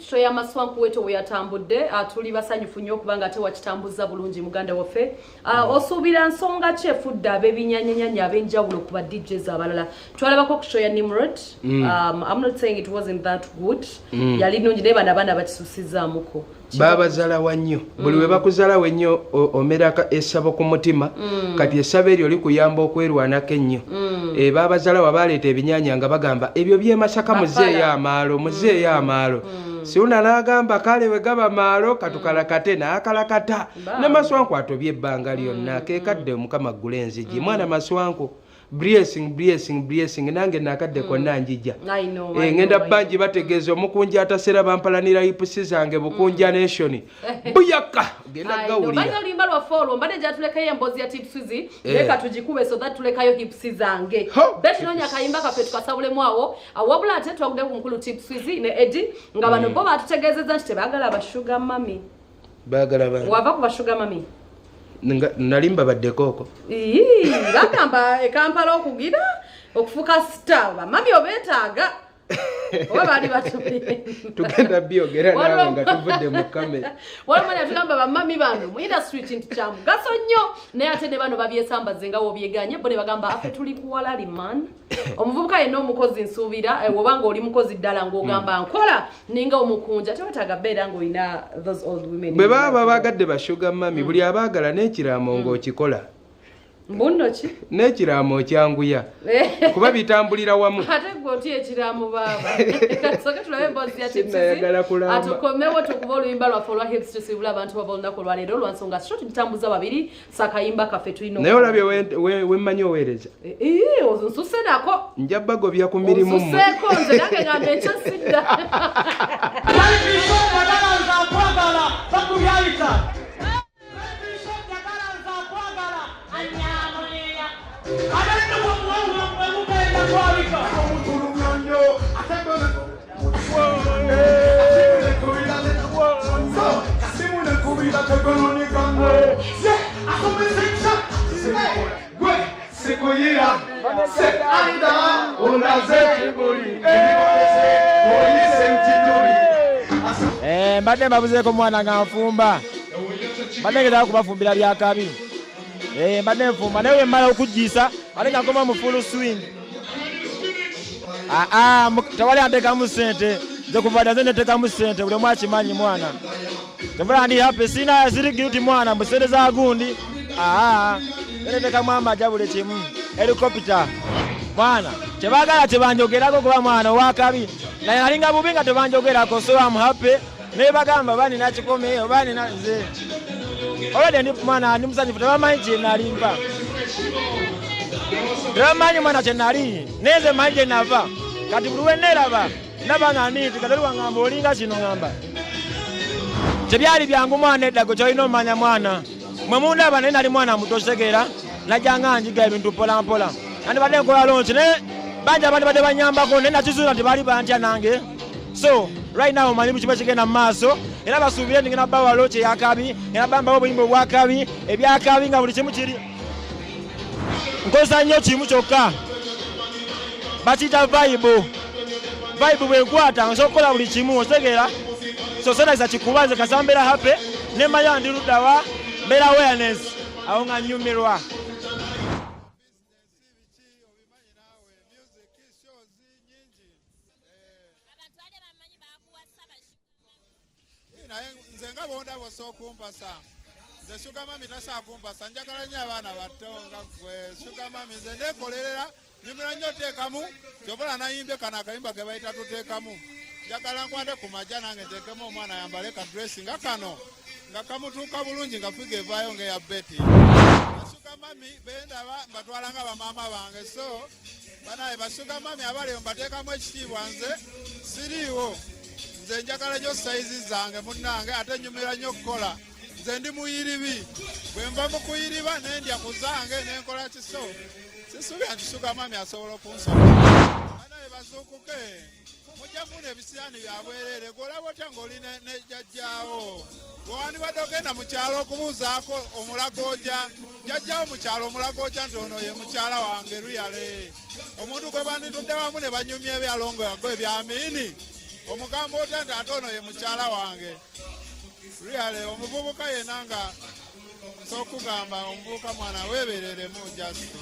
Show ya maswanku wetu weyatambudde tuli basanyufu nnyo kubanga ate wakitambuza bulungi muganda waffe osuubira nsonga ki efudde ab'ebinyanyenyanya ab'enjawulo ku ba DJs abalala twalabako ku show ya Nimrod. I'm not saying it wasn't that good yali nnungi naye bano abaana bakisusizzaamuko babazala wannyo buli we bakuzalawo ennyo omeraka essabo ku mutima kati essabo eryo likuyamba okwerwanako ennyo babazalawo abaleeta ebinyanya nga bagamba ebyo by'emasaka muzeeyo amaalo muzeeyo amaalo siuna n'agamba kale we gaba maalo katukalakate n'akalakata ne maswanku atobye ebbanga lyonna keekadde omukama ggula enzigi mwana maswanku blessing nange nakadde konna njija ngenda banji bategeeza omukunja atasera bampalanira hipusi zange bukunja nation buyaka genda gawulira bano limba lwa follow mbade jatulekayo embozi ya tipsizi leka tujikube so that tulekayo hipusi zange beti nonya kayimba kafe tukasabule mwawo awabula ate twagude ku mukulu tipsizi ne Eddie nga bano bo batutegeezeza nti tebagala abashuga mami bagala bana wava ku bashuga mami nalimba baddekoko bagamba ekampala okugira okufuka star bamami obeetaaga oba baali batubire tugenda byogera nawe nga tuvudde mu kamera walamanya tugamba bamami bano mu industry kintu kya mugaso nnyo naye ate ne bano babyesambaze nga wobyeganye bo ne bagamba afe tuli kuwalali man omuvubuka yenna omukozi nsuubira wobanga oli mukozi ddala ng'ogamba nkola ninga omukunja tewetaaga beera ng'olina those old women bwe baba bagadde bashuga mami buli abaagala n'ekiraamo ng'okikola mbuno ki n'ekiraamo okyanguya kuba bitambulira wamu ate gwe otya ekiraamo baaba soke tulabe emboozi ya tipsizi atukomewo tukuba oluyimba lwaffe olwa hips tusibula abantu baba olunaku olwaleero olwansonga sho tugitambuza babiri sakayimba kaffe tulina naye olabye wemmanyi oweereza nsuse nako nja bagobya ku mirimu nsuseeko nze nange ngamba ekyo sidda mbadde mbabuzeeko mwana nga nfumba mbadde ngezaako kubafumbira byakabi mbadde nfumba naye wemmala okuggiisa ate nga nkoma mu full swing tewali anteekamu ssente nze kuva dda nze neteekamu ssente buli omu akimanyi mwana tevula ndi happy sina zirigiruti mwana mu ssente za gundi neteekamu amaja buli kimu helikopita mwana tebaagala tebanjogerako kuba mwana owakabi naye alinga bubi nga tebanjogerako so am happy naye bagamba bani nakikomeyo bani nze olwedde ndi mwana ndi musanyufu tebamanyi kye nalimba tebamanyi mwana kye nali naye nze manyi gye nava kati buli we neeraba ndaba nga niti katoli wangamba olinga kino ngamba tebyali byangu mwana eddago kyolina omanya mwana mwe mundaba naye nali mwana muto kitegeera najjanga njiga ebintu mpolampola andi badde nkola lonki naye bangi abandi badde banyambako naye nakizuula tebaali bantya nange so right now mani mukiba kigenda mu maaso era basuubire ndigenda bawalo kyeyakabi era bambawo obuyimba obwakabi ebyakabi nga buli kimu kiri nkozesa nnyo kimu kyokka bakiyita vibe bwenkwata nsobola okukola buli kimu okitegeera so sonakisa kikuba nze kasa mbeera happy nemanya ndi luddawa mbeera awareness awo nga nnyumirwa nze nga bondaba osookumpasa nze shuga mami tasaakumpasa njagala nnyo abaana bato nga gwe shuga mami nze neekolerera nyumira nnyo oteekamu kyobola nayimbye kano akayimba ke bayita tuteekamu njagala nkwate ku majja nange nteekemu omwana yambale kadresi nga kano nga kamutuuka bulungi nga figa evaayo ng'eya beti bashuga mami bendaba mbatwala nga bamaama bange so banaye bashuga mami abaliyo mbateekamu ekitiibwa nze siriiwo nze njagala nnyo sayizi zange munnange ate nyumira nnyo okukola nze ndi muyiribi bwe nva mu kuyiriba nendya ku zange nenkola kiso sisuubira nti shuga mami asobola okunsoma banaye bazuukuke mujja funa ebisiyaani byabwerere golaba otya ng'oli nejjajjaawo bwewandibadde ogenda mu kyalo okubuuzaako omulagoja jjajjaawo mu kyalo omulagoja nti ono ye mukyala wange luyale omuntu gwe banditudde wamu ne banyumya ebyalongo yago ebyamiini omugamba otya nti ate ono ye mukyala wange really omuvubuka yenna nga sokugamba omuvubuka mwana weebereremu justice